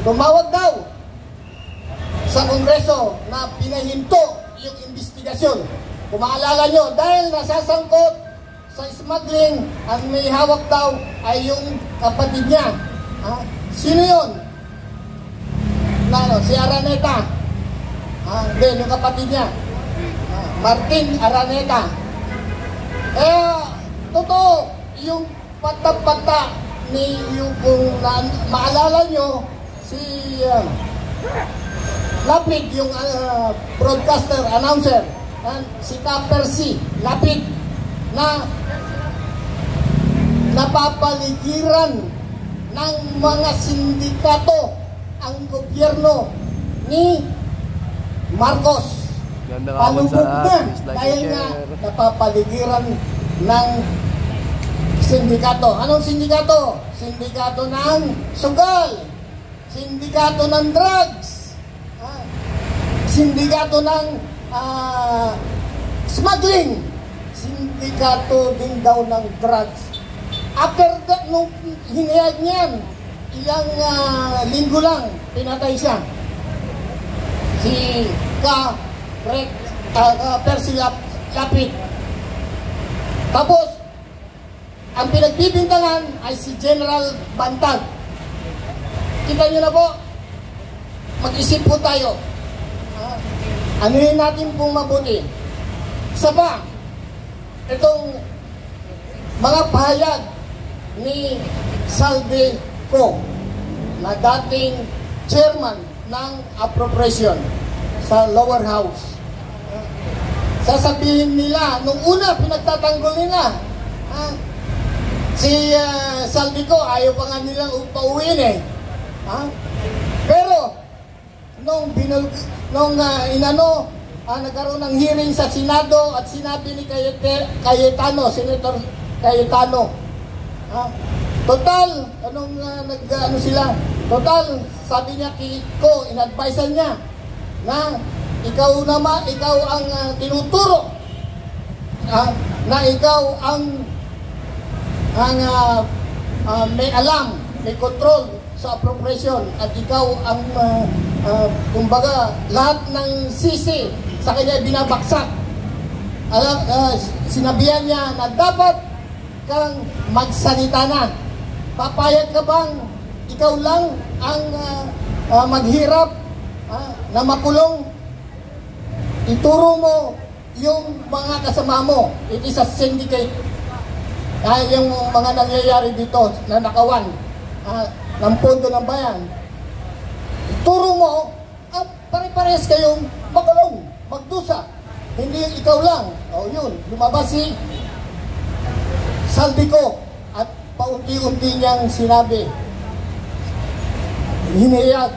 tumawag daw sa Kongreso na pinahinto yung investigasyon. Kung maalala nyo, dahil nasasangkot sa smuggling, ang may hawak daw ay yung kapatid niya. Sino yun? Si Araneta. Then, yung kapatid niya. Martin Araneta. Totoo, yung pata-pata ni yung kung maalala nyo, si Lapid, yung broadcaster, announcer, si Percy Lapid, na napapaligiran ng mga sindikato ang gobyerno ni Marcos. Palubog na dahil nga napapaligiran ng sindikato. Anong sindikato? Sindikato ng sugal, sindikato ng drugs, sindikato ng smuggling, sindikato din daw ng drugs. After that, nung hinayag niyan, ilang linggo lang, pinatay siya. Si Percy Lapid. Tapos, ang pinagbibintangan ay si General Bantag. Kita nyo na po, mag-isip po tayo. Anuhin natin pong mabuti. Isa pa, itong mga pahayag ni Saldi Co, na dating chairman ng appropriation sa lower house. Sasabihin nila, nung una pinagtatanggol nila, si Saldi Co, ayaw pa nga nilang pauwiin eh. Pero, nung nagkaroon ng hearing sa Senado at sinabi ni Cayetano, Senator Cayetano, total, sabi niya Kiko, in-advisean niya na ikaw ang tinuturo, na ikaw ang may alam, may control sa appropriation, at ikaw ang kumbaga lahat ng sisi sa kanya binabaksak. Sinabihan niya na dapat kang magsalita na. Papayag ka bang ikaw lang ang maghirap na makulong? Ituro mo yung mga kasama mo. It is a syndicate. Yung mga nangyayari dito na nakawan ng pondo ng bayan, ituro mo at pare-pares kayong makulong, magdusa. Hindi ikaw lang. Yun, lumabas si Saldi Co at paunti-unti niyang sinabi, hinayag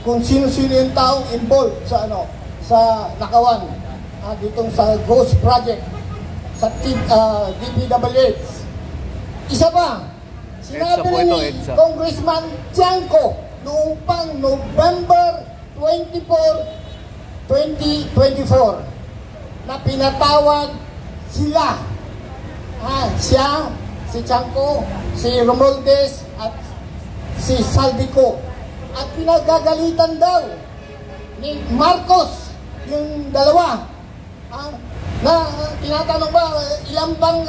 kung sino-sino yung taong involved sa sa nakawan ditong sa Ghost Project sa DPWH. Isa pa, sinabi rin ni Congressman Tiangco noong pang November 24, 2024 na pinatawag sila, siya, si Tiangco, si Romualdez at si Saldi Co, at pinagagalitan daw ni Marcos yung dalawa, na tinatanong ba ilang bang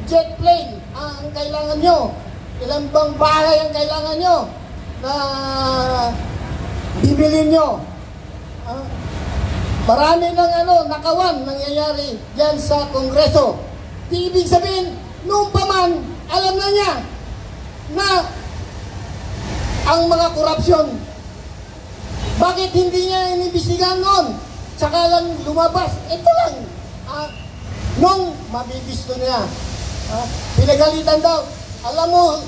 jet plane ang kailangan nyo, ilang bang bahay ang kailangan nyo na bibili nyo. Marami ng nakawan nangyayari dyan sa Kongreso. Di ibig sabihin, noong pa man, alam na niya na ang mga korupsyon. Bakit hindi niya inimbestigahan noon? Tsaka lang lumabas. Ito lang. Nung mabibisto niya, pinagalitan daw. Alam mo,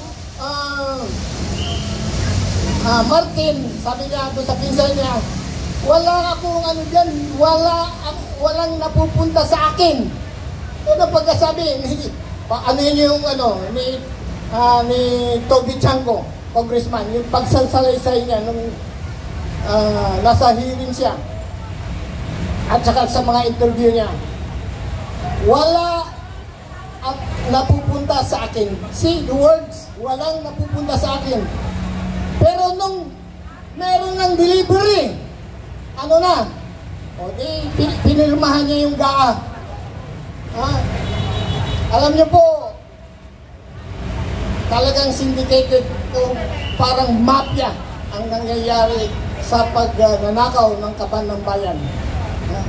Martin, sabi niya doon sa pinsan niya, wala akong dyan, walang napupunta sa akin. Ito ang pagkasabi, yung ni Toby Tiangco, congressman, yung pagsasalaysay niya nung nasa hearing siya at saka sa mga interview niya, wala napupunta sa akin. See the words, walang napupunta sa akin. meron ng delivery. Ano na? O di, pinirmahan niya yung GAA. Ha? Alam niyo po, talagang syndicated o parang mafia ang nangyayari sa pagnanakaw ng kaban ng bayan. Ha?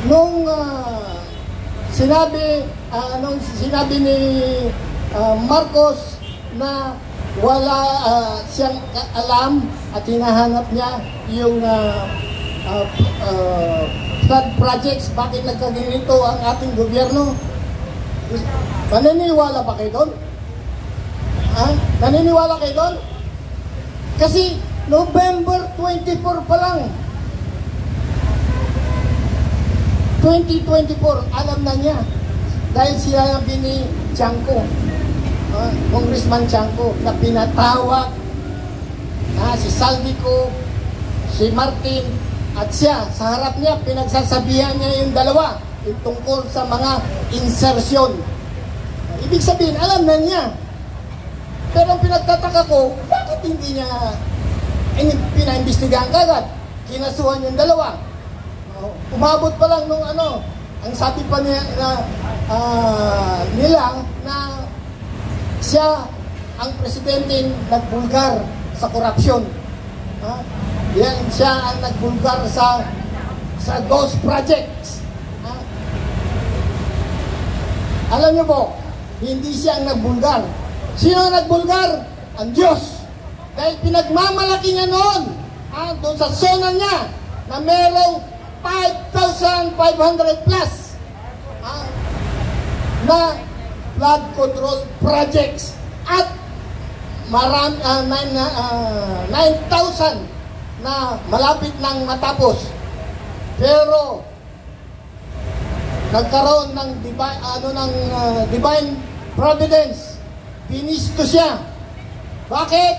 Nung sinabi ni Marcos na wala siyang alam at hinahanap niya yung flood projects, bakit nagkaganito ang ating gobyerno? Naniniwala ba kayo doon? Ha? Naniniwala kayo doon? Kasi November 24 pa lang, 2024, alam na niya. Dahil sinabi ni Chanco, Congressman Chanco, na pinatawag si Saldico, si Martin, at siya, sa harap niya, pinagsasabihan niya yung dalawa, yung tungkol sa mga insertion. Ibig sabihin, alam na niya. Pero ang pinagtataka ko, bakit hindi niya pinaimbestigahan kagad? Kinasuhan yung dalawa. Umabot pa lang nung ang sabi pa niya nila na siya ang presidente nagbulgar sa korupsyon. Yan siya ang nagbulgar sa ghost projects. Alam niyo po, hindi siya ang nagbulgar. Sino ang nagbulgar? Ang Diyos. Dahil pinagmamalaki niya noon doon sa zona niya na merong 5,500 plus na flood control projects at 9,000 na malapit nang matapos. Pero nagkaroon ng divine providence. Pinisto siya. Bakit?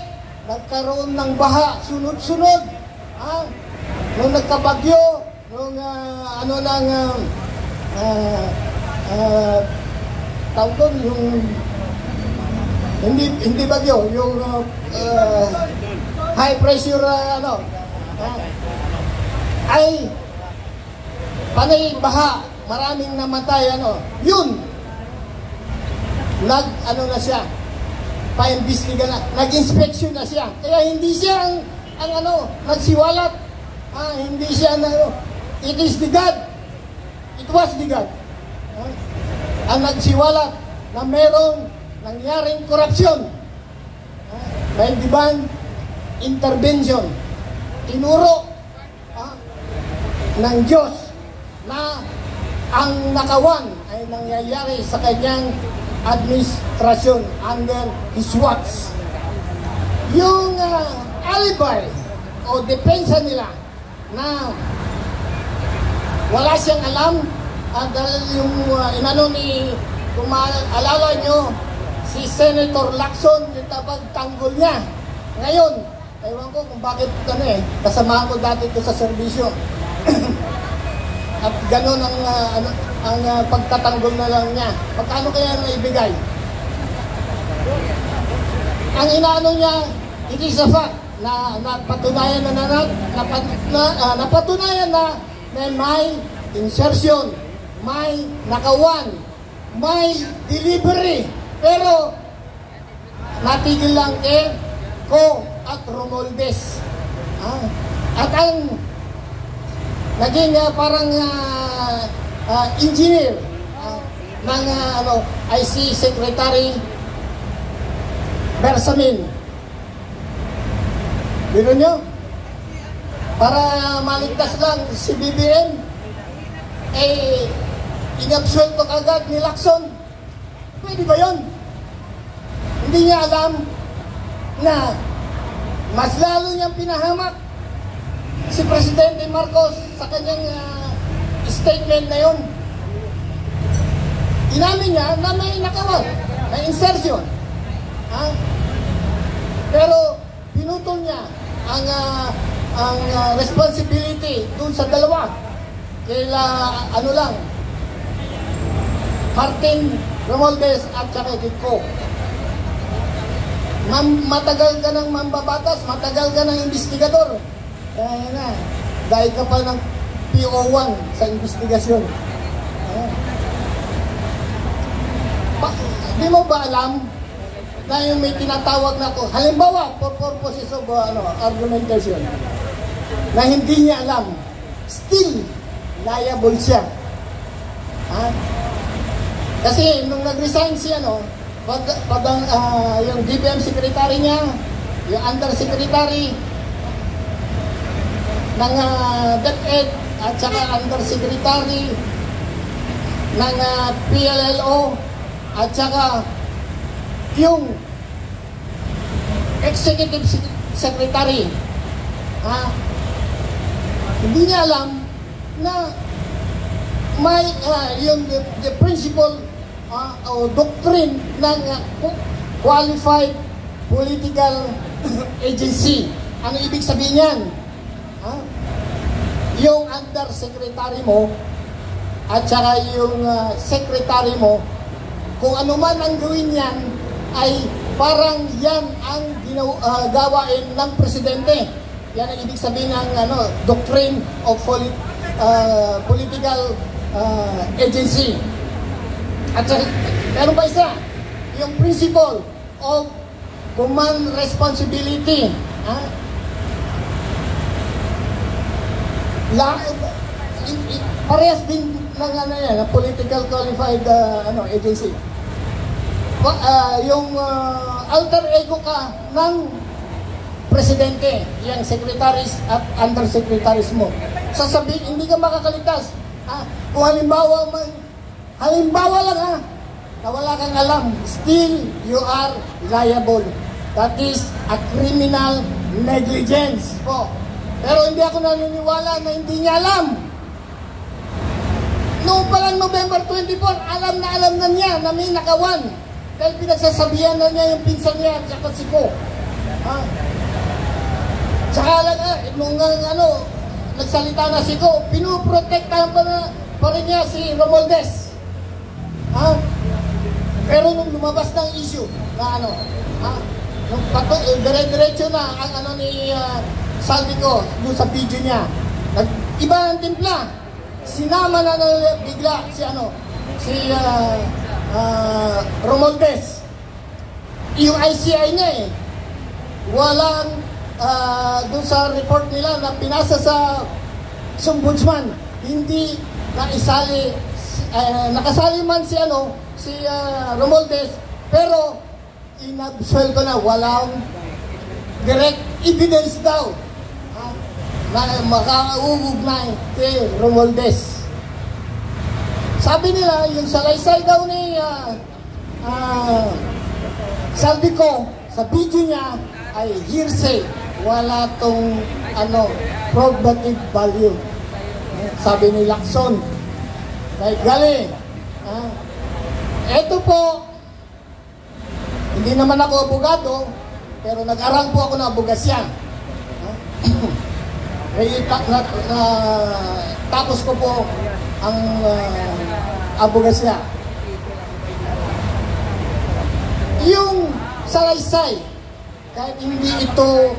Nagkaroon ng baha sunod-sunod. Nung nagkabagyo, nung tawag doon, yung hindi bagyo, yung high pressure ay panay baha, maraming namatay, yun, na siya, pa-imbestiga na, nag-inspection na siya, kaya hindi siya ang nagsiwalat, hindi siya it is the God, it was the God, ang nagsiwalat na merong nangyaring korupsyon, may divine intervention, tinuro ng Diyos na ang nakawan ay nangyayari sa kanyang administrasyon under His watch. Yung alibi o depensa nila na wala siyang alam dahil yung kung maalala nyo, si Senator Lacson, yung tanggol niya. Ngayon, ewan ko kung bakit kasama ko dati ito sa serbisyo. At gano'n ang pagtatanggol na lang niya. Pagkano kaya naibigay? Ang inaano niya, it is a fact na napatunayan napatunayan na may insertion, may nakawan, may delivery. Pero natigil lang Ko at Romualdez. At ang naging parang engineer ng IC Secretary Bersamin. Biro nyo? Para maligtas lang si BBM, inabsuelto kagad ni Lacson. Pwede ba yun? Hindi niya alam na mas lalo niyang pinahamak si Presidente Marcos sa kanyang statement na yun. Inamin niya na may nakawan, may insertion. Pero pinutol niya ang responsibility dun sa dalawa. Kaila Martin Romualdez at saka Ko. Matagal ka ng mambabatas, matagal ka ng investigador. Kaya na, dahil ka pa ng PO1 sa investigasyon. Di mo ba alam na yung may tinatawag na to, halimbawa, for purposes of argumentation, na hindi niya alam, still liable siya. Kasi nung nag-resign siya, yung DBM secretary niya, yung undersecretary ng DepEd at saka undersecretary ng PLLO at saka yung executive secretary, hindi niya alam na may yung the principle o doctrine ng qualified political agency. Ano ibig sabihin yan? Yung undersecretary mo at saka yung secretary mo, kung ano man ang gawin yan, ay parang yan ang gawain ng presidente. Yan ang ibig sabihin ng doctrine of political agency. At meron pa isa, yung principle of command responsibility. Parehas din ng political qualified agency. Yung alter ego ka ng presidente, yung secretaries at undersecretaries mo. Sasabihin, hindi ka makakaligtas. Kung halimbawa lang na wala kang alam, still you are liable. That is a criminal negligence po. Pero hindi ako naniniwala na hindi niya alam. Noong palang November 24, alam na niya na may nakawan. Dahil pinagsasabihan na niya yung pinsan niya at saka si Ko. Tsaka lang nung nagsalita na si Ko, pinuprotektahan pa rin niya si Romualdez. Pero nung lumabas ng issue na nung dire-diretso na ang ni Saldico doon sa video niya, iba ang timpla. Sinama na bigla si Romualdez. Yung ICI niya walang doon sa report nila na pinasa sa ombudsman, hindi naisali, nakasali man si Romualdez, pero inabsuel ko na walang direct evidence daw na makauugnay kay Romualdez. Sabi nila, yung salaysay daw ni Saldico sa video niya ay hearsay, wala tong probative value. Sabi ni Lacson kay Gali, eto po, hindi naman ako abogado, pero nag-aral po ako ng abogasya. Tapos ko po ang abogasya. Yung salaysay, kahit hindi ito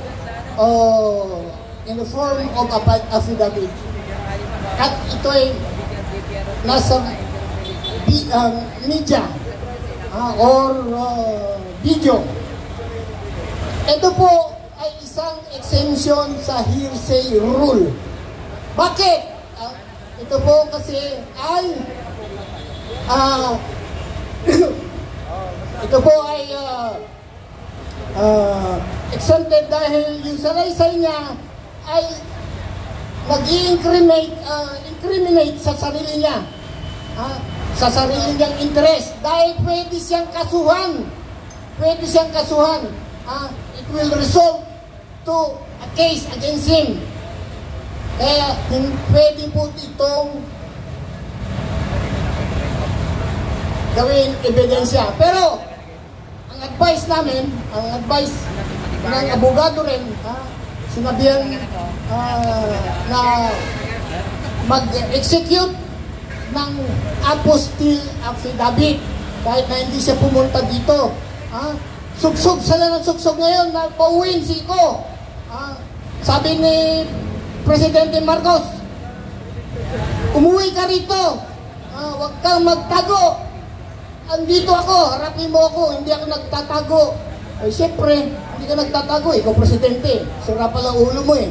in the form of affidavit, at ito ay nasa media or video, ito po ay isang exemption sa hearsay rule. Bakit? Ito po kasi ay ito po ay exempted dahil yung salaysay niya ay nag-incriminate sa sarili niya, sa sarili niyang interest, dahil pwede siyang kasuhan, it will result to a case against him. Kaya pwede po itong gawin ebidensya. Pero ang advice namin, ang advice ng abogado rin, sinabihan na mag-execute ng apostille affidavit kahit na hindi siya pumunta dito. sugsog sila ng sugsog ngayon na pauwiin si Iko. Sabi ni Presidente Marcos, umuwi ka rito. Huwag kang magtago. Andito ako, harapin mo ako, hindi ako nagtatago. Ay, siyempre, hindi ka nagtatago, ikaw presidente. Sira pala ulo mo eh.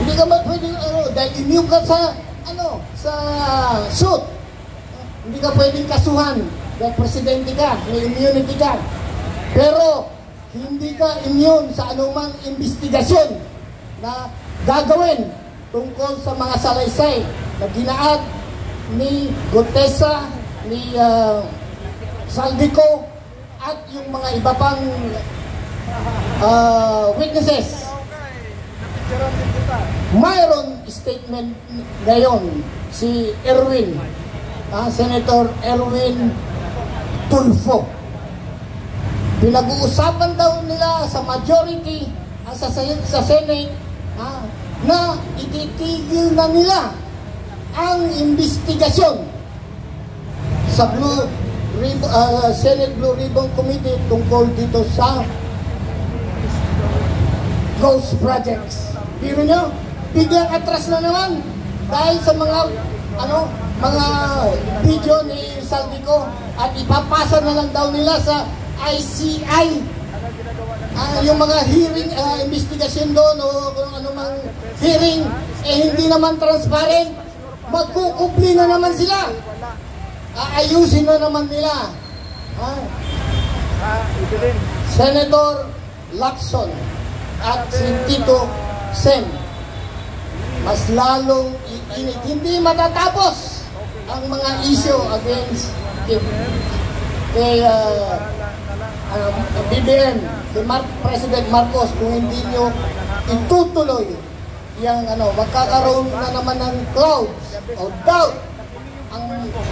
Hindi ka ba pwedeng, dahil immune ka sa, sa suit. Hindi ka pwedeng kasuhan dahil presidente ka, may immunity ka. Pero, hindi ka immune sa anumang investigasyon na gagawin tungkol sa mga salaysay na ginaad ni Gutesa, ni Saldico, at yung mga iba pang witnesses. Mayroon statement ngayon si Erwin, Senator Erwin Tulfo. Pinag-uusapan daw nila sa majority, sa Senate, na ititigil na nila ang investigasyon sa Senate Blue Ribbon Committee tungkol dito sa ghost projects. Biro nyo, biglang atras na naman dahil sa mga video ni Saldico at ipapasa na lang daw nila sa ICI. Yung mga hearing, investigation doon o kung ano mang hearing, hindi naman transparent. Magkukupli na naman sila. Aayusin na naman nila. Senator Lacson at si Tito Sen, mas lalong iinit. Hindi matatapos ang mga issue against kay BBM, kay President Marcos, kung hindi nyo itutuloy yung magkakaroon na naman ng clouds o doubt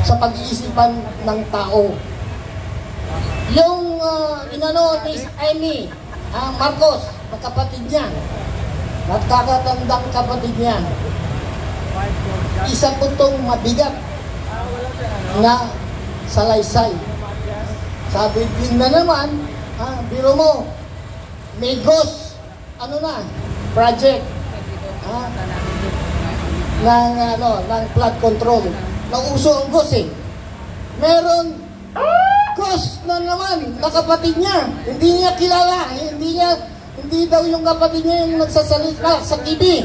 sa pag-iisipan ng tao. Yung ni Amy Marcos, kapatid niya, nagkakatandang kapatid niya, isa po itong mabigat na salaysay. Sabi din na naman, biro mo, may ghost, project, ng flood control. Nauso ang ghost eh. Meron ghost na naman na kapatid niya. Hindi niya kilala, hindi daw yung kapatid niya yung nagsasalita sa TV.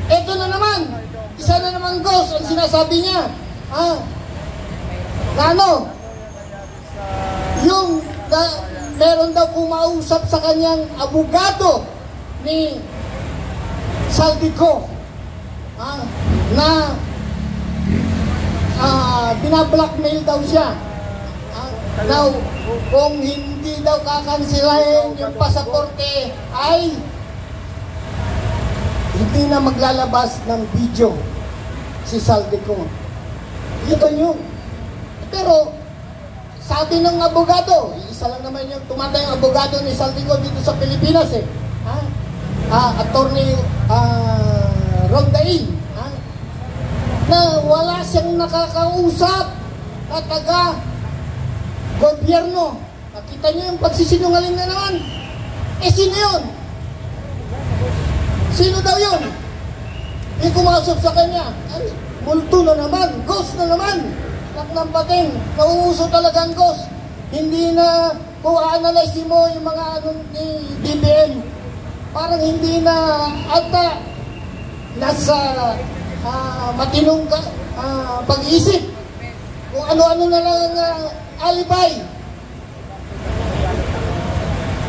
Ito na naman, isa na naman ghost ang sinasabi niya. Meron daw kumausap sa kanyang abogado ni Saldico na binablockmail daw siya. Kung hindi daw kakansilahin yung pasaporte ay hindi na maglalabas ng video si Saldico. Ito yun. Pero sabi ng abogado, isa lang naman yung tumatayong abogado ni Saldico dito sa Pilipinas eh. Attorney Rondain, na wala siyang nakakausap na taga-gobyerno. Nakita niyo yung pagsisinungaling na naman. Sino yun? Sino daw yun? Yung kumausap sa kanya, ay, multo na naman, ghost na naman. Naknampating, nauuso talagang ghost. Hindi na, kung analyze mo yung mga ni BBM, parang hindi na ata nasa matinong pag-isip. Kung ano-ano na lang alibay.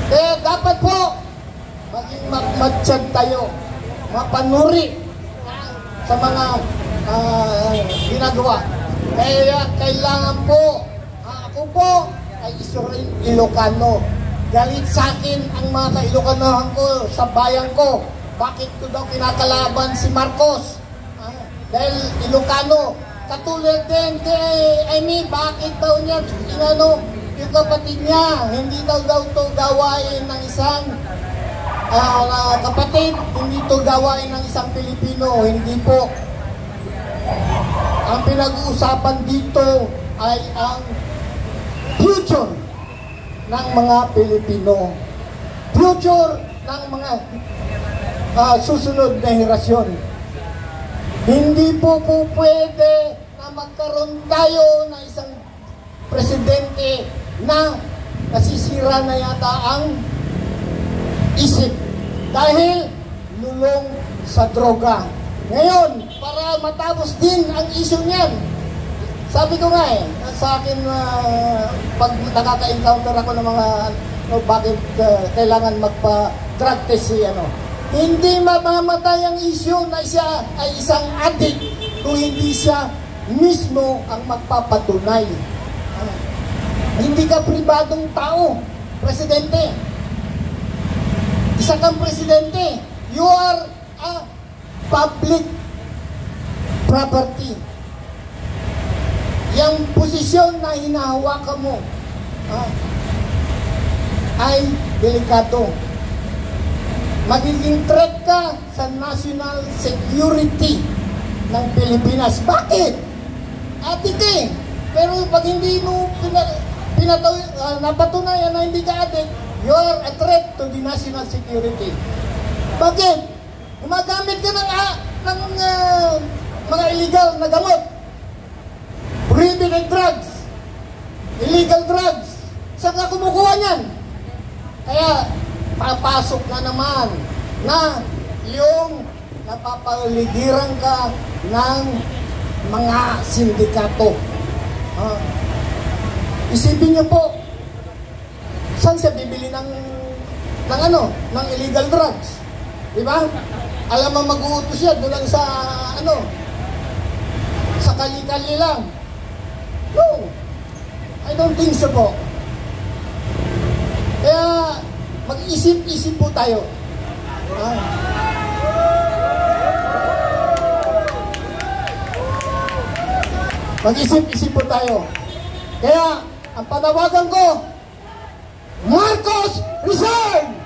Kaya dapat po maging matsyag tayo, mapanuri sa mga ginagawa. Kaya kailangan po, ako po ay isuring Ilocano. Galit sa akin ang mga ka-Ilocanohan ko sa bayan ko. Bakit ko daw kinakalaban si Marcos? Dahil Ilocano. Katulad din kay Amy, bakit daw niya yung kapatid niya? Hindi daw ito gawain ng isang kapatid, hindi ito gawain ng isang Pilipino. Hindi po. Ang pinag-uusapan dito ay ang future ng mga Pilipino. Future ng mga susunod na henerasyon. Hindi po pwede na magkaroon tayo ng isang presidente na nasisira na yata ang isip dahil lulong sa droga. Ngayon, para matapos din ang issue niyan, sabi ko nga sa akin, pag nakaka-encounter ako ng mga bakit kailangan magpa-drug test hindi mamamatay ang issue na siya ay isang addict kung hindi siya mismo ang magpapatunay. Hindi ka pribadong tao, presidente. Isa kang presidente. You are a public property. Yang posisyon na hinahawakan mo ay delikado. Magiging threat ka sa national security ng Pilipinas. Bakit? Adik eh. Pero pag hindi mo napatunayan na hindi ka adik, you are a threat to the national security. Bakit? Gumagamit ka ng mga illegal na gamot. Prohibited drugs. Illegal drugs. Saan ka kumukuha niyan? Kaya, papasok na naman na yung napapaligiran ka ng mga sindikato. Isipin niyo po, saan siya bibili ng illegal drugs? Diba? Alam mo mag-uutos siya doon lang sa sa kali-kali lang. No, I don't think so po. Kaya mag-isip-isip po tayo. Mag-isip-isip po tayo. Kaya, ang panawagan ko, Marcos, resign!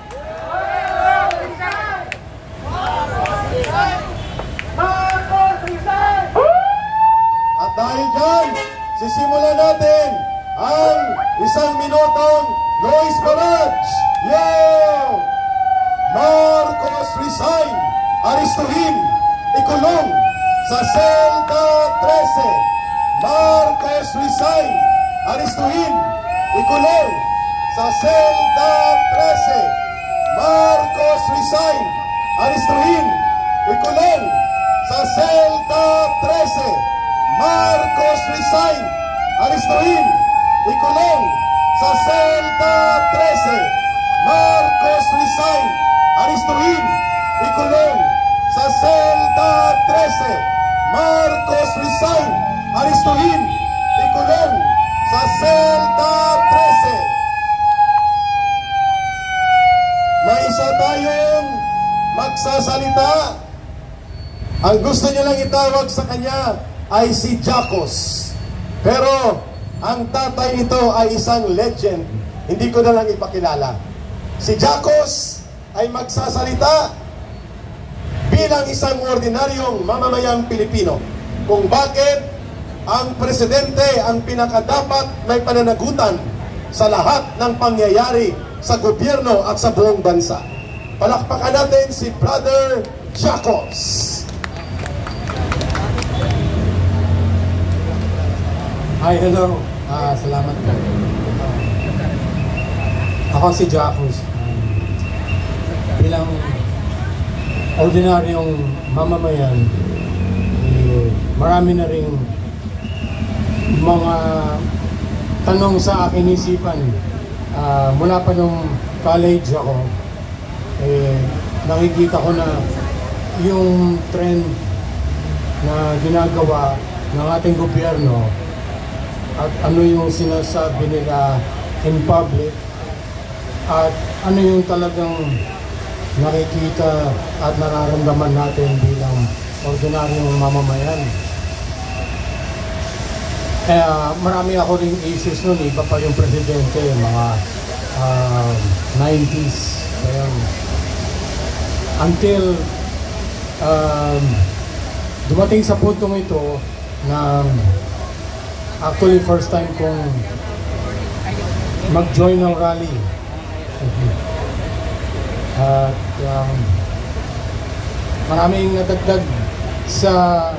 Marcos, resign! At dahil dyan, sisimulan natin ang isang minutong noise barrage. Yo! Marcos resign, aristuhin, ikulong sa selda 13. Marcos resign, aristuhin, ikulong sa selda 13. Marcos resign, aristuhin, ikulong sa selda 13. Marcos resign, aristuhin, ikulong sa selda 13. Marcos resign, aristuhin, ikulong sa selda 13. Marcos resign, aristuhin, ikulong sa selda 13. May isa tayong magsasalita. Ang gusto niya lang itawag sa kanya ay si Jacos. Pero ang tatay nito ay isang legend. Hindi ko na lang ipakilala. Si Jacos ay magsasalita bilang isang ordinaryong mamamayang Pilipino kung bakit ang presidente ang pinakadapat may pananagutan sa lahat ng pangyayari sa gobyerno at sa buong bansa. Palakpakan natin si Brother Jacos. Hi, hello. Salamat po. Ako si Jacos. Bilang ordinaryong mamamayan, marami na ring mga tanong sa aking isipan. Mula pa nung college ako, nakikita ko na yung trend na ginagawa ng ating gobyerno at ano yung sinasabi nila in public at ano yung talagang nakikita at nararamdaman natin bilang ordinaryong mamamayan. Marami ako ring issues nun, iba pa yung presidente, mga 90s. Kaya, until dumating sa puntong ito na actually first time kong mag-join ng rally. At maraming nadagdag sa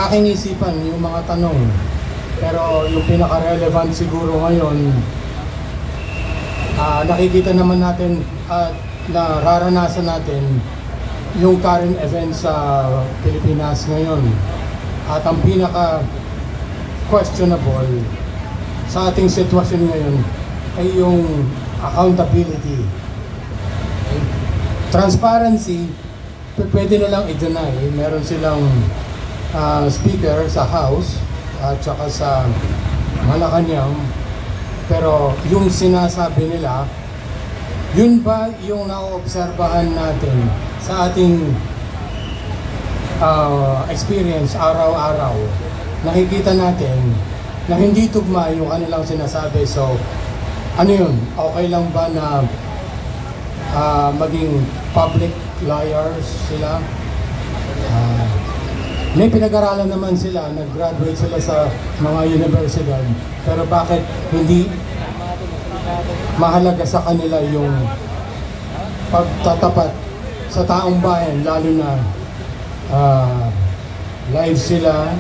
aking isipan yung mga tanong. Pero yung pinaka-relevant siguro ngayon, nakikita naman natin at nararanasan natin yung current events sa Pilipinas ngayon. At ang pinaka-questionable sa ating sitwasyon ngayon ay yung accountability. Transparency, pwede na lang i-deny. Meron silang speaker sa House at saka sa Malacanang. Pero yung sinasabi nila, yun ba yung naoobserbahan natin sa ating experience araw-araw? Nakikita natin na hindi tugma yung kanilang sinasabi. So, ano yun? Okay lang ba na maging public liars sila? May pinag-aralan naman sila, nag-graduate sila sa mga universidad. Pero bakit hindi mahalaga sa kanila yung pagtatapat sa taong bayan, lalo na live sila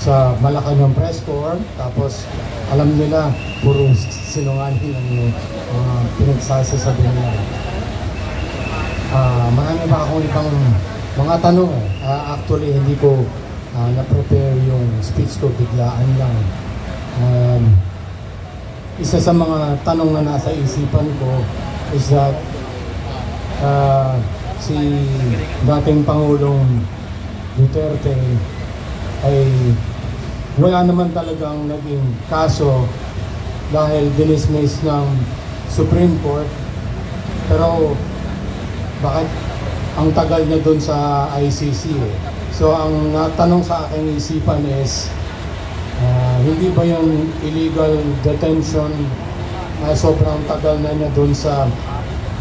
sa Malacanang Press Corps, tapos alam nila puro sinungaling ang pinagsasasabi nila. Marami pa akong ibang mga tanong actually hindi ko na-prepare yung speech ko, biglaan lang. Isa sa mga tanong na nasa isipan ko is that si dating Pangulong Duterte ay wala naman talagang naging kaso dahil dinismiss ng Supreme Court. Pero bakit ang tagal niya doon sa ICC So ang natanong sa aking isipan is hindi ba yung illegal detention sobrang tagal na niya doon sa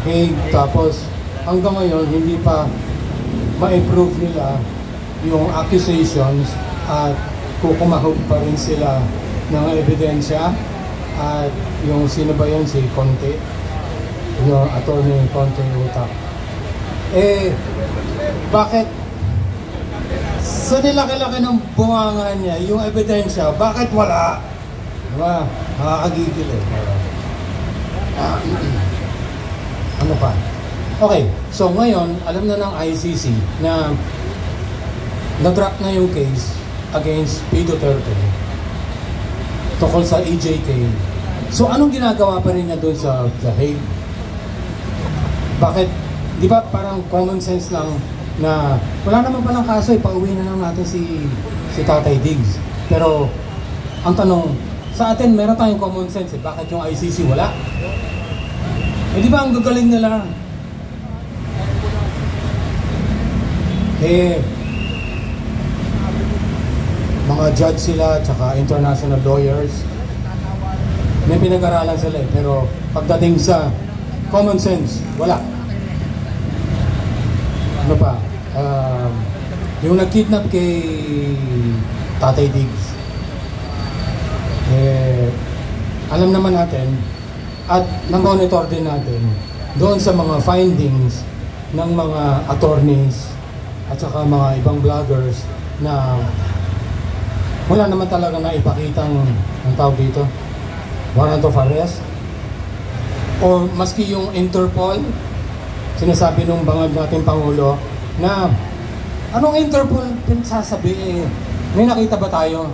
Hague, tapos hanggang ngayon hindi pa ma-approve nila yung accusations at kukumahog pa rin sila ng ebidensya. At yung sino ba yun, si Conte, yung attorney Conte Utak, bakit sa nilaki-laki ng bunganga niya yung ebidensya, bakit wala? Diba? Nakakagigil ano pa? Okay, so ngayon alam na ng ICC na na-drop na yung case against P. Duterte tungkol sa EJK. So anong ginagawa pa rin niya doon sa The Hague? Bakit? Di ba parang common sense lang na wala naman palang kaso, pauwi na lang natin si Tatay Diggs. Pero ang tanong, sa atin meron tayong common sense bakit yung ICC wala? Di ba ang gagaling nila? Mga judge sila, tsaka international lawyers. May pinag-aralan sila pero pagdating sa common sense, wala. Ano pa? Yung nag-kidnap kay Tatay Diggs, alam naman natin at na-monitor din natin doon sa mga findings ng mga attorneys at saka mga ibang vloggers na wala naman talaga na ipakitang ang tawag dito, warrant of arrest. O maski yung Interpol, sinasabi nung bangag natin Pangulo na anong Interpol pinagsasabi, may nakita ba tayo?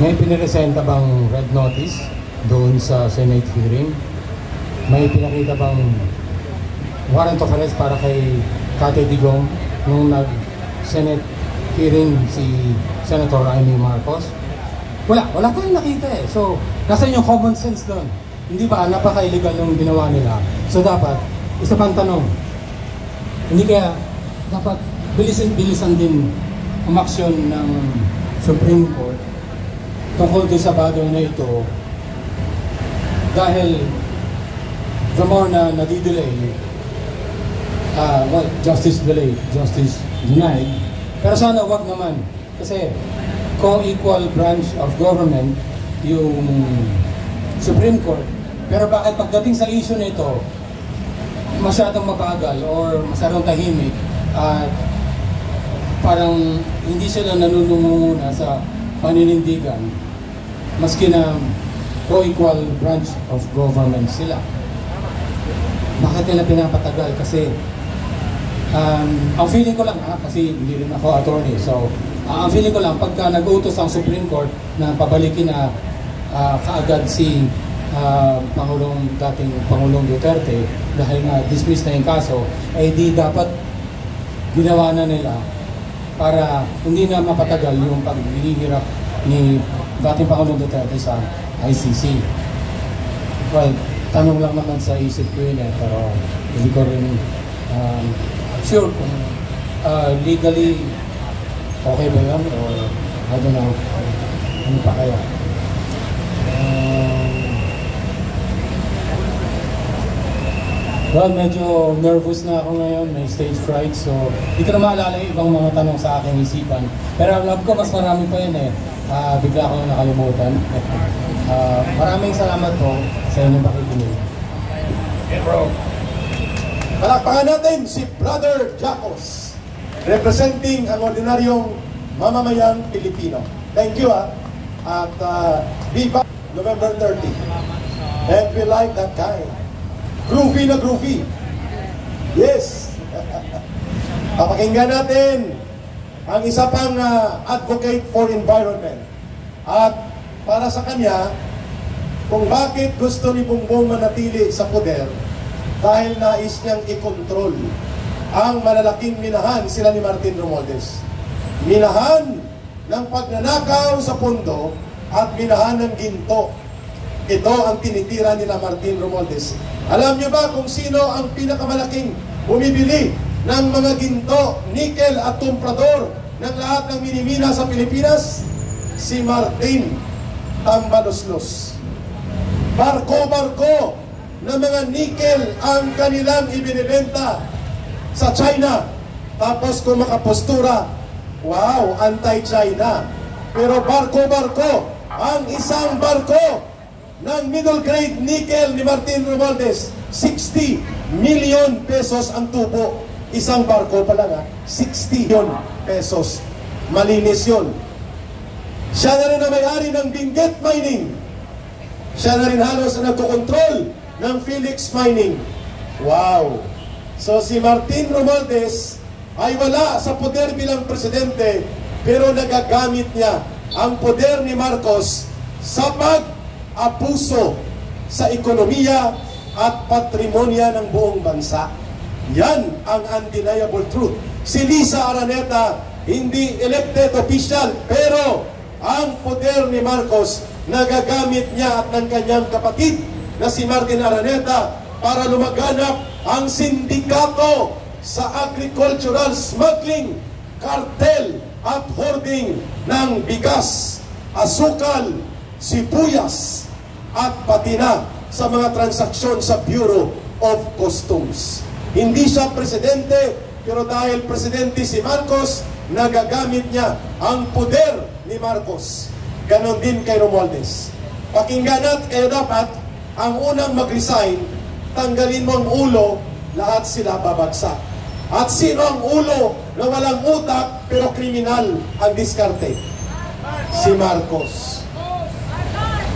May piniresenta bang red notice doon sa Senate hearing? May pinakita bang warrant of arrest para kay Tatay Digong nung nag-Senate hearing si Senator Amy Marcos? Wala tayong nakita So, nasa yung common sense doon? Hindi ba napaka-illegal yung ginawa nila? So dapat, isa pang tanong, hindi kaya dapat bilisan din umaksyon ng Supreme Court tungkol doon sa bagay na ito, dahil the more na nadidelay, justice delayed, justice denied, Pero sana wag naman. Kasi co-equal branch of government yung Supreme Court. Pero bakit pagdating sa issue nito, masyadong mabagal or masyadong tahimik at parang hindi sila nanununguna sa paninindigan maski na co-equal branch of government sila. Bakit nila pinapatagal? Kasi ang feeling ko lang, kasi hindi rin ako attorney, so ang feeling ko lang, pagka nag-utos ang Supreme Court na pabalikin na kaagad si dating Pangulong Duterte dahil nga dismiss na yung kaso, eh di dapat ginawa na nila para hindi na mapatagal yung paghihirap ni dating Pangulong Duterte sa ICC. Well, tanong lang naman sa isip ko yun pero hindi ko rin sure kung legally okay ba yan or I don't know, ano pa kaya. Well, medyo nervous na ako ngayon, may stage fright, so hindi ko na maalala yung ibang mga tanong sa aking isipan. Pero alam ko, mas marami pa yun bigla ko nakalimutan. Maraming salamat po sa inyong pakikinig. Okay, bro. Palakpakan natin si Brother Jacos, representing ang ordinaryong mamamayang Pilipino. Thank you, at be back November 30. And we like that kind. Groovy na groovy. Yes. Papakinggan natin ang isa pang advocate for environment. At para sa kanya, kung bakit gusto ni Bongbong manatili sa poder, dahil nais niyang ikontrol ang malalaking minahan sila ni Martin Romualdez. Minahan ng pagnanakaw sa pondo at minahan ng ginto. Ito ang tinitira nila Martin Romualdez. Alam niyo ba kung sino ang pinakamalaking bumibili ng mga ginto, nickel at tumprador ng lahat ng minimina sa Pilipinas? Si Martin Tambaloslos. Barko-barko na mga nickel ang kanilang ibinibenta sa China. Tapos kung makapostura, wow, anti-China. Pero barko-barko, ang isang barko ng middle grade nickel ni Martin Romualdez, 60 million pesos ang tubo. Isang barko pa lang 60 million pesos. Malinis yun. Siya na rin ang may-ari ng Benguet Mining. Siya na rin halos ang nagkokontrol ng Felix Mining. Wow! So si Martin Romualdez ay wala sa poder bilang presidente, pero nagagamit niya ang poder ni Marcos sa pag-abuso sa ekonomiya at patrimonya ng buong bansa. Yan ang undeniable truth. Si Lisa Araneta, hindi elected official, pero ang poder ni Marcos, nagagamit niya at ng kanyang kapatid na si Martin Araneta para lumaganap ang sindikato sa agricultural smuggling, cartel at hoarding ng bigas, asukal, sibuyas at pati na sa mga transaksyon sa Bureau of Customs. Hindi siya presidente, pero dahil presidente si Marcos, nagagamit niya ang poder ni Marcos. Ganon din kay Romualdez. Pakinggan natin, kaya dapat ang unang mag-resign, tanggalin mo ang ulo, lahat sila babagsak. At sino ang ulo na walang utak pero kriminal ang diskarte? Si Marcos.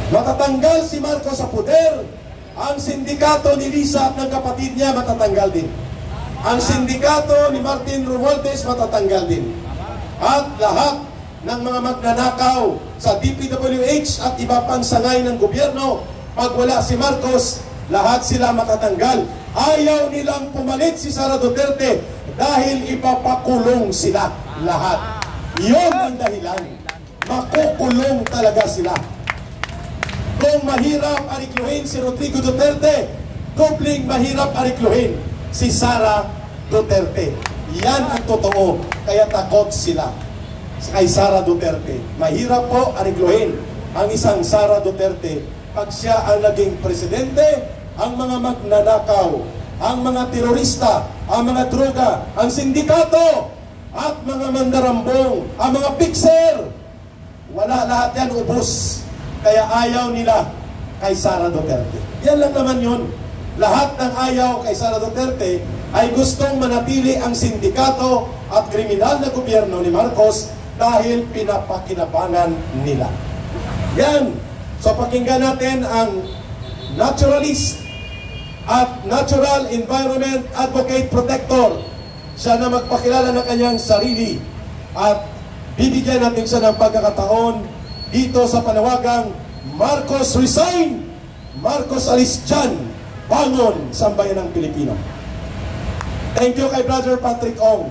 Matatanggal si Marcos sa poder. Ang sindikato ni Lisa at ng kapatid niya matatanggal din. Ang sindikato ni Martin Romualdez matatanggal din. At lahat ng mga magnanakaw sa DPWH at iba pang sangay ng gobyerno, pag wala si Marcos, lahat sila matatanggal. Ayaw nilang pumalit si Sara Duterte dahil ipapakulong sila lahat. Yun ang dahilan. Makukulong talaga sila. Kung mahirap arikluhin si Rodrigo Duterte, dobling mahirap arikluhin si Sara Duterte. Yan ang totoo. Kaya takot sila kay Sara Duterte. Mahirap po arikluhin ang isang Sara Duterte. Pag siya ang naging presidente, ang mga magnanakaw, ang mga terorista, ang mga droga, ang sindikato, at mga mandarambong, ang mga fixer, wala, lahat yan ubos. Kaya ayaw nila kay Sara Duterte. Yan lang naman yun. Lahat ng ayaw kay Sara Duterte ay gustong manatili ang sindikato at kriminal na gobyerno ni Marcos dahil pinapakinabangan nila. Yan. So pakinggan natin ang naturalist at natural environment advocate protector. Siya na magpakilala ng kanyang sarili at bibigyan natin siya ng pagkakataon dito sa panawagang Marcos resign, Marcos alis dyan, bangon sambayanang Pilipino. Thank you kay Brother Patrick Ong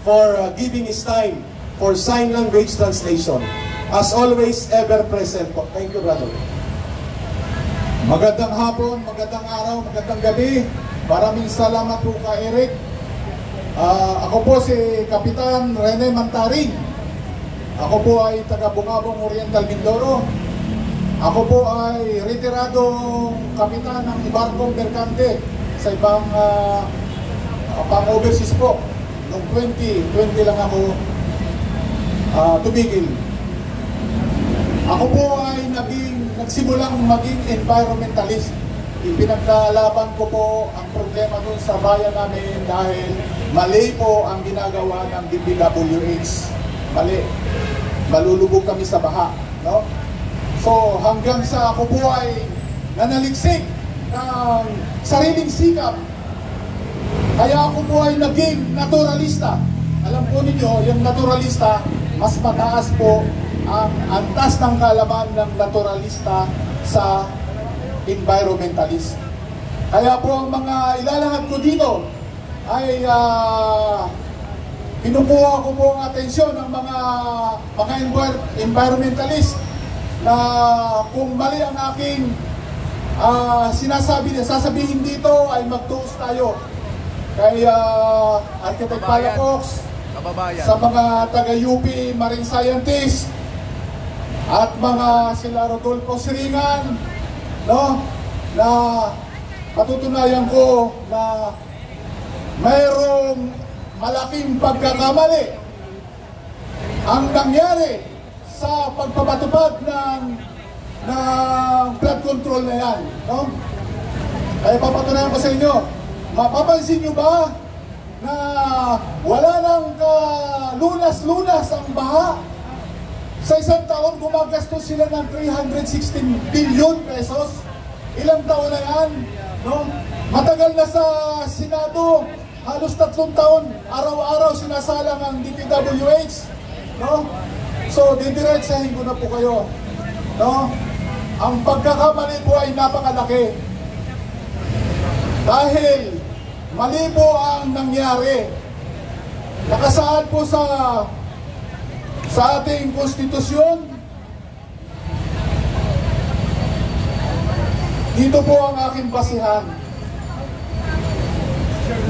for giving his time for sign language translation. As always, ever present po. Thank you, brother. Magandang hapon, magandang araw, magandang gabi. Maraming salamat po ka Eric. Ako po si Kapitan Rene Mantaring. Ako po ay taga Bungabong Oriental, Mindoro. Ako po ay retiradong kapitan ng barkong merkante sa ibang pang-overseas po. Noong 2020 lang ako tumigil. Ako po ay nagsimulang maging environmentalist. Ipinaglalaban ko po ang problema doon sa bayan namin dahil mali po ang ginagawa ng DPWH. Mali. Malulubog kami sa baha. No? So hanggang sa ako po ay nanaliksik ng sariling sikap. Kaya ako po ay naging naturalista. Alam po ninyo, yung naturalista, mas mataas po ang antas ng kalaban ng naturalista sa environmentalist. Kaya po ang mga ilalahad ko dito ay kinukuha ko po ang atensyon ng mga environmentalist na kung mali ang aking sasabihin dito ay mag-toast tayo kay Architect Palafox, sa mga taga-UP Marine Scientist at mga sila Rodolfo Siringan, no, na patutunayan ko na mayroong malaking pagkakamali ang nangyari sa pagpapatupad ng flood control na yan, no? Kaya papatunayan ko sa inyo, mapapansin nyo ba na wala nang lunas-lunas ang baha? Sa isang taon, gumagastos sila ng 316 billion pesos. Ilang taon na yan? No? Matagal na sa Senado, halos 3 taon, araw-araw sinasalang ang DPWH. No? So, didiretsahin ko na po kayo. No? Ang pagkakamali po ay napakalaki. Dahil mali po ang nangyari. Nakasaad po sa ating konstitusyon. Dito po ang aking basihan.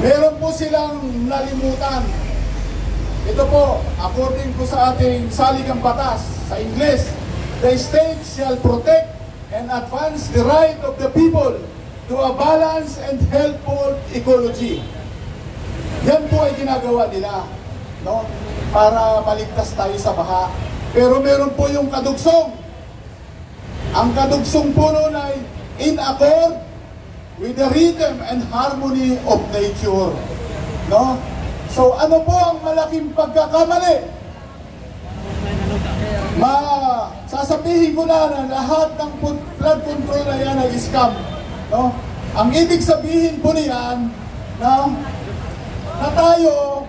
Meron po silang nalimutan. Ito po, according po sa ating saligang batas sa Ingles, the state shall protect and advance the right of the people to a balanced and healthful ecology. Yan po ay ginagawa nila, no? Para maligtas tayo sa baha. Pero meron po yung kadugsong. Ang kadugsong po nun ay in accord with the rhythm and harmony of nature, no? So ano po ang malaking pagkakamali? Sasabihin ko na lahat ng flood control na yan ay scam, no? Ang ibig sabihin po niyan na tayong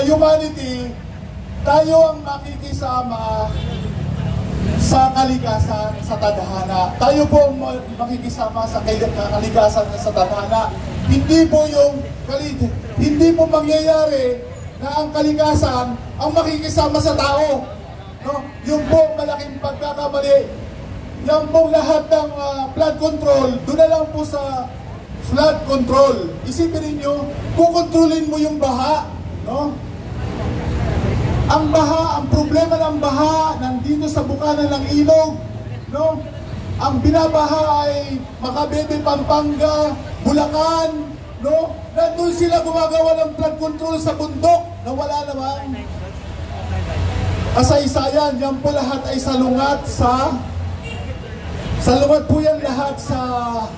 humanity, tayo ang makikisama sa kalikasan, sa tadhana. Tayo po ang makikisama sa kalikasan, sa tadhana. Hindi po mangyayari na ang kalikasan ang makikisama sa tao. No? Yung po malaking pagkakamali. Yan pong lahat ng flood control, doon na lang po sa flood control. Isipin ninyo, kukontrolin mo yung baha, no? Ang baha, ang problema ng baha nandito sa bukana ng ilog, no? Ang binabaha ay Macabebe, Pampanga, Bulacan, no? Nandun sila gumagawa ng flood control sa bundok na wala naman kasaysayan. Yan po lahat ay salungat salungat po yan lahat sa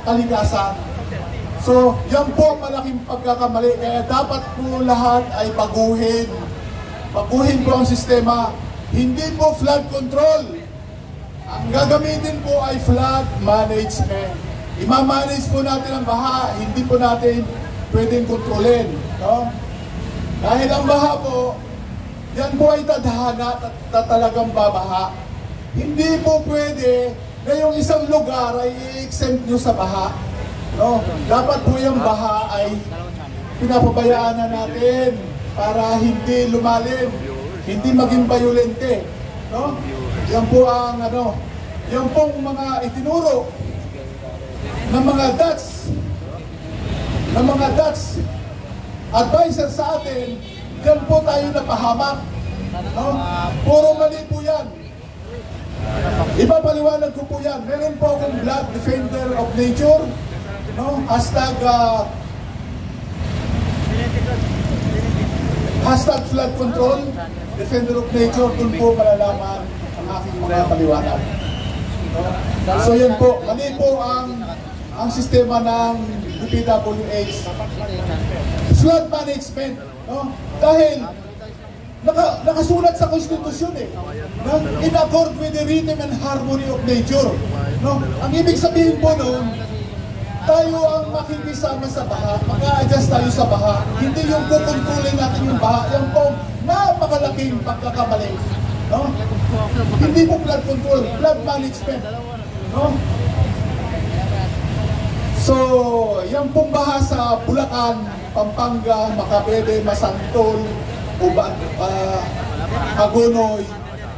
kalikasan. So, yan po malaking pagkakamali. Kaya dapat po lahat ay baguhin. Baguhin po ang sistema. Hindi po flood control. Ang gagamitin po ay flood management. Ima-manage po natin ang baha. Hindi po natin pwedeng kontrolin. No? Dahil ang baha po, yan po ay tadhana at talagang babaha. Hindi po pwede na yung isang lugar ay i-exempt nyo sa baha. No? Dapat po yung baha ay pinapabayaan na natin para hindi lumalim, hindi maging bayolente. No? Yan po ang yan pong mga itinuro ng mga Dutch advisor sa atin. Diyan po tayo napahamak. No? Puro mali po yan. Ipapaliwanag ko po yan. Meron po akong Blood Defender of Nature. No? Hashtag flood control, Defender of Nature. Doon po malalaman ang aking mga paliwanag. No? So yan po. Mali po ang sistema ng DPWH. Flood management. No? Dahil nakasulat sa konstitusyon no? In accord with the rhythm and harmony of nature. No? Ang ibig sabihin po noon, tayo ang makikisama sa baha, mag-a-adjust tayo sa baha. Hindi yung kukontrolin natin yung baha. Yan po napakalaking pagkakamali. No? Hindi po flood control, flood management. No? So, yan pong baha sa Bulacan, Pampanga, Macabebe, Masantol, Hagonoy.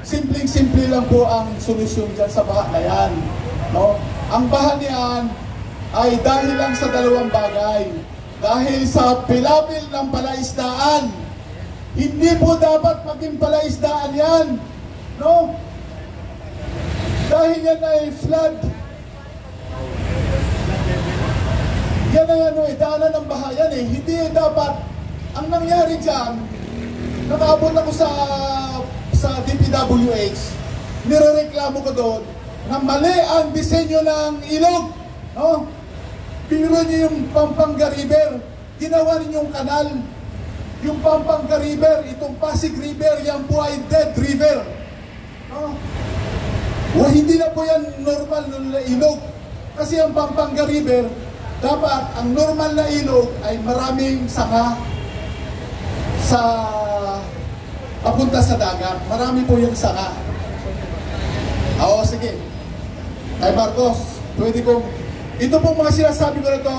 Simpleng-simple lang po ang solusyon dyan sa baha na yan. No? Ang baha niyan ay dahil lang sa dalawang bagay. Dahil sa pilabil ng palaisdaan. Hindi po dapat maging palaisdaan yan. No? Dahil yan ay flood. Yan ay daanan ng baha yan Hindi dapat. Ang nangyari dyan, nakaabot ako sa DPWH, nirereklamo ko doon na mali ang disenyo ng ilog. No? Biro niyo yung Pampanga River, ginawa ninyong kanal. Yung Pampanga River, itong Pasig River, yan po ay dead river. No? Hindi na po yan normal na ilog. Kasi ang Pampanga River, dapat ang normal na ilog ay maraming sanga sa papunta sa dagat. Marami po yung sanga. Oo, sige. Kay Marcos, pwede kong ito pong mga sinasabi ko na ito,